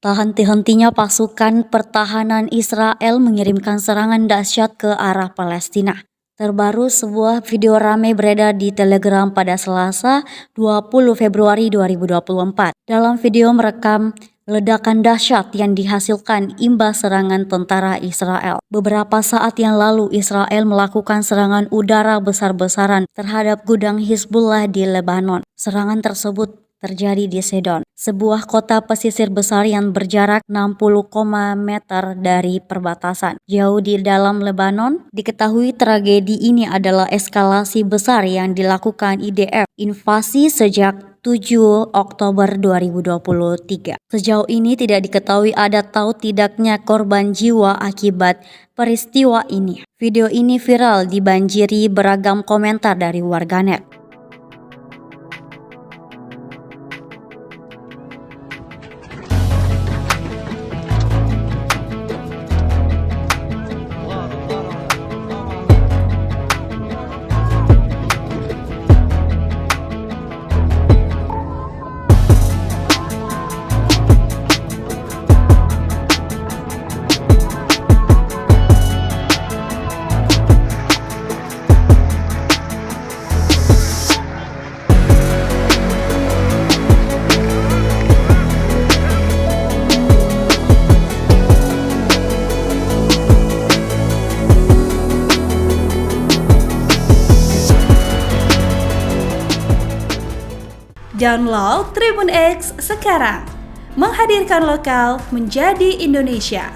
Tak henti-hentinya pasukan pertahanan Israel mengirimkan serangan dahsyat ke arah Palestina. Terbaru, sebuah video ramai beredar di Telegram pada Selasa 20 Februari 2024. Dalam video merekam ledakan dahsyat yang dihasilkan imbas serangan tentara Israel. Beberapa saat yang lalu, Israel melakukan serangan udara besar-besaran terhadap gudang Hizbullah di Lebanon. Serangan tersebut terjadi di Sidon, sebuah kota pesisir besar yang berjarak 60 meter dari perbatasan. Jauh di dalam Lebanon, diketahui tragedi ini adalah eskalasi besar yang dilakukan IDF invasi sejak 7 Oktober 2023. Sejauh ini tidak diketahui ada atau tidaknya korban jiwa akibat peristiwa ini. Video ini viral dibanjiri beragam komentar dari warganet. Download Tribun X sekarang, menghadirkan lokal menjadi Indonesia.